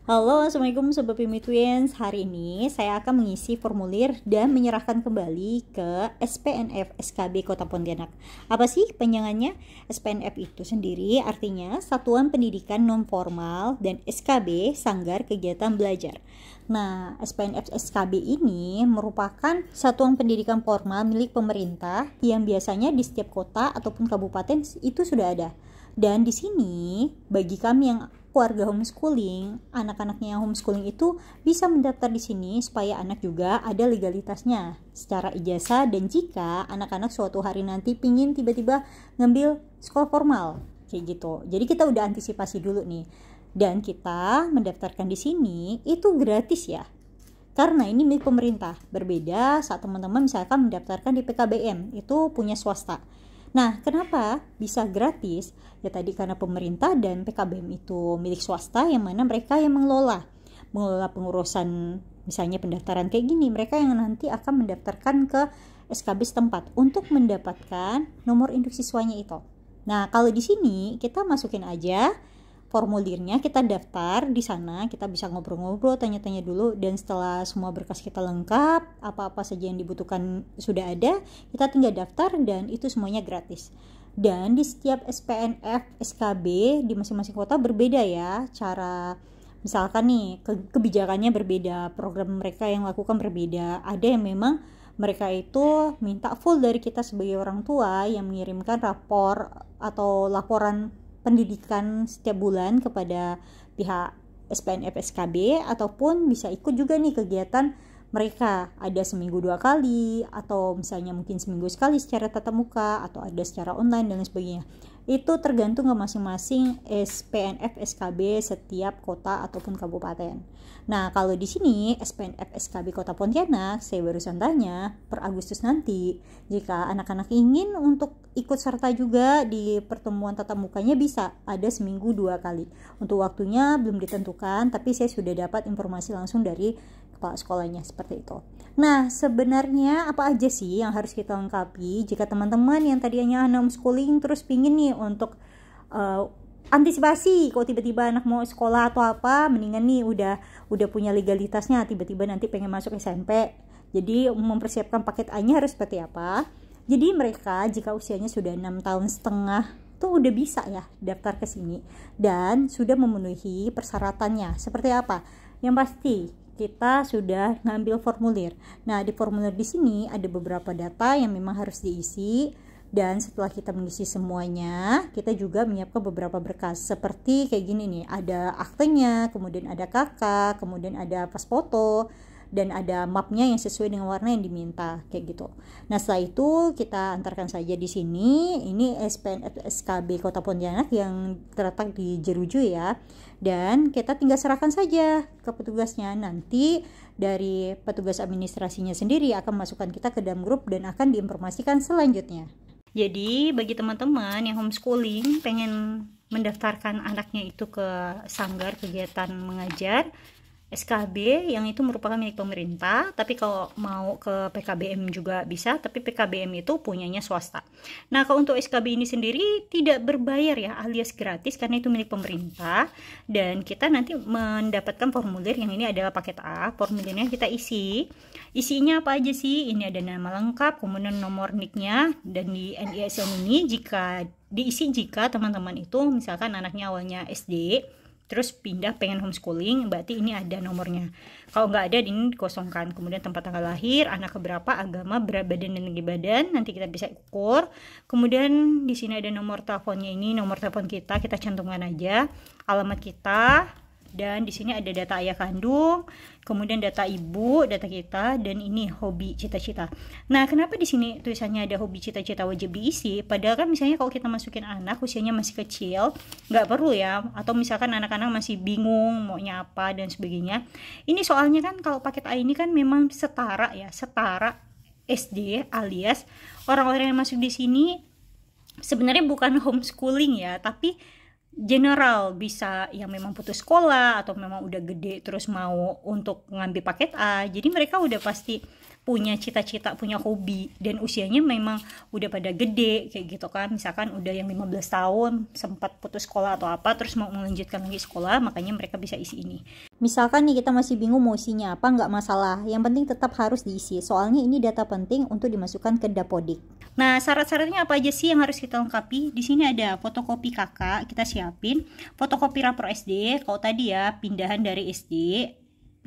Halo, Assalamualaikum Sobat Pimi Twins. Hari ini saya akan mengisi formulir dan menyerahkan kembali ke SPNF SKB Kota Pontianak. Apa sih panjangannya? SPNF itu sendiri artinya Satuan Pendidikan Non Formal dan SKB Sanggar Kegiatan Belajar. Nah, SPNF SKB ini merupakan satuan pendidikan formal milik pemerintah yang biasanya di setiap kota ataupun kabupaten itu sudah ada. Dan di sini bagi kami yang keluarga homeschooling, anak-anaknya yang homeschooling itu bisa mendaftar di sini supaya anak juga ada legalitasnya secara ijazah, dan jika anak-anak suatu hari nanti pingin tiba-tiba ngambil sekolah formal kayak gitu. Jadi kita udah antisipasi dulu nih. Dan kita mendaftarkan di sini itu gratis ya. Karena ini milik pemerintah. Berbeda saat teman-teman misalkan mendaftarkan di PKBM, itu punya swasta. Nah, kenapa bisa gratis? Ya tadi karena pemerintah dan PKBM itu milik swasta, yang mana mereka yang mengelola pengurusan misalnya pendaftaran kayak gini. Mereka yang nanti akan mendaftarkan ke SKB setempat untuk mendapatkan nomor induk siswanya itu. Nah, kalau di sini kita masukin aja formulirnya, kita daftar di sana, kita bisa ngobrol-ngobrol, tanya-tanya dulu, dan setelah semua berkas kita lengkap, apa-apa saja yang dibutuhkan sudah ada, kita tinggal daftar dan itu semuanya gratis. Dan di setiap SPNF SKB di masing-masing kota berbeda ya cara, misalkan nih kebijakannya berbeda, program mereka yang lakukan berbeda. Ada yang memang mereka itu minta full dari kita sebagai orang tua yang mengirimkan rapor atau laporan pendidikan setiap bulan kepada pihak SPNF SKB, ataupun bisa ikut juga nih kegiatan mereka, ada seminggu 2 kali atau misalnya mungkin seminggu sekali secara tatap muka atau ada secara online dan sebagainya. Itu tergantung ke masing-masing SPNF SKB setiap kota ataupun kabupaten. Nah, kalau di sini SPNF SKB Kota Pontianak, saya barusan tanya per Agustus nanti, jika anak-anak ingin untuk ikut serta juga di pertemuan tatap mukanya bisa, ada seminggu 2 kali. Untuk waktunya belum ditentukan, tapi saya sudah dapat informasi langsung dari kepala sekolahnya seperti itu. Nah, sebenarnya apa aja sih yang harus kita lengkapi jika teman-teman yang tadinya homeschooling terus pingin nih untuk antisipasi kalau tiba-tiba anak mau sekolah atau apa, mendingan nih udah punya legalitasnya, tiba-tiba nanti pengen masuk SMP. Jadi mempersiapkan paket A-nya harus seperti apa? Jadi mereka jika usianya sudah 6,5 tahun tuh udah bisa ya daftar ke sini dan sudah memenuhi persyaratannya. Seperti apa? Yang pasti kita sudah ngambil formulir. Nah, di formulir di sini ada beberapa data yang memang harus diisi, dan setelah kita mengisi semuanya, kita juga menyiapkan beberapa berkas seperti kayak gini nih. Ada aktenya, kemudian ada KK, kemudian ada pas foto, dan ada mapnya yang sesuai dengan warna yang diminta kayak gitu. Nah, setelah itu kita antarkan saja di sini. Ini SPNF SKB Kota Pontianak yang terletak di Jeruju ya. Dan kita tinggal serahkan saja ke petugasnya. Nanti dari petugas administrasinya sendiri akan masukkan kita ke dalam grup dan akan diinformasikan selanjutnya. Jadi bagi teman-teman yang homeschooling pengen mendaftarkan anaknya itu ke sanggar kegiatan mengajar SKB yang itu merupakan milik pemerintah, tapi kalau mau ke PKBM juga bisa, tapi PKBM itu punyanya swasta. Nah, kalau untuk SKB ini sendiri tidak berbayar ya, alias gratis karena itu milik pemerintah, dan kita nanti mendapatkan formulir yang ini adalah paket A. Formulirnya kita isi. Isinya apa aja sih? Ini ada nama lengkap, kemudian nomor NIK-nya, dan di NISN ini jika diisi jika teman-teman itu misalkan anaknya awalnya SD terus pindah pengen homeschooling, berarti ini ada nomornya. Kalau nggak ada, ini dikosongkan. Kemudian tempat tanggal lahir, anak keberapa, agama, berat badan dan tinggi badan, nanti kita bisa ukur. Kemudian di sini ada nomor teleponnya, ini nomor telepon kita cantumkan aja, alamat kita, dan di sini ada data ayah kandung, kemudian data ibu, data kita, dan ini hobi cita-cita. Nah, kenapa di sini tulisannya ada hobi cita-cita wajib diisi? Padahal kan misalnya kalau kita masukin anak usianya masih kecil, nggak perlu ya. Atau misalkan anak-anak masih bingung maunya apa dan sebagainya. Ini soalnya kan kalau paket A ini kan memang setara ya, setara SD, alias orang-orang yang masuk di sini sebenarnya bukan homeschooling ya, tapi general, bisa yang memang putus sekolah atau memang udah gede terus mau untuk ngambil paket A. Jadi mereka udah pasti punya cita-cita, punya hobi, dan usianya memang udah pada gede kayak gitu kan, misalkan udah yang 15 tahun sempat putus sekolah atau apa terus mau melanjutkan lagi sekolah, makanya mereka bisa isi ini. Misalkan nih kita masih bingung mau isinya apa, nggak masalah, yang penting tetap harus diisi, soalnya ini data penting untuk dimasukkan ke Dapodik. Nah, syarat-syaratnya apa aja sih yang harus kita lengkapi? Di sini ada fotokopi KK, kita siapin, fotokopi rapor SD, kalau tadi ya pindahan dari SD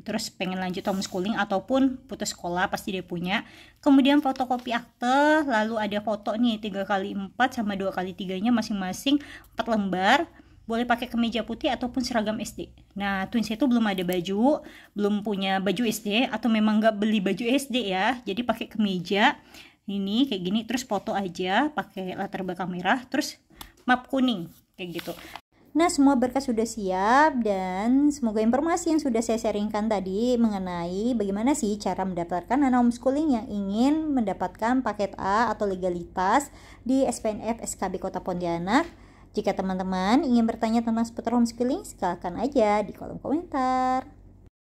terus pengen lanjut homeschooling ataupun putus sekolah pasti dia punya. Kemudian fotokopi akte, lalu ada foto nih 3x4 sama 2x3 nya masing-masing 4 lembar. Boleh pakai kemeja putih ataupun seragam SD. Nah, twins itu belum ada baju, belum punya baju SD, atau memang nggak beli baju SD ya, jadi pakai kemeja ini kayak gini, terus foto aja pakai latar belakang merah, terus map kuning kayak gitu. Nah, semua berkas sudah siap, dan semoga informasi yang sudah saya sharingkan tadi mengenai bagaimana sih cara mendaftarkan anak homeschooling yang ingin mendapatkan paket A atau legalitas di SPNF SKB Kota Pontianak. Jika teman-teman ingin bertanya tentang seputar homeschooling, silakan aja di kolom komentar.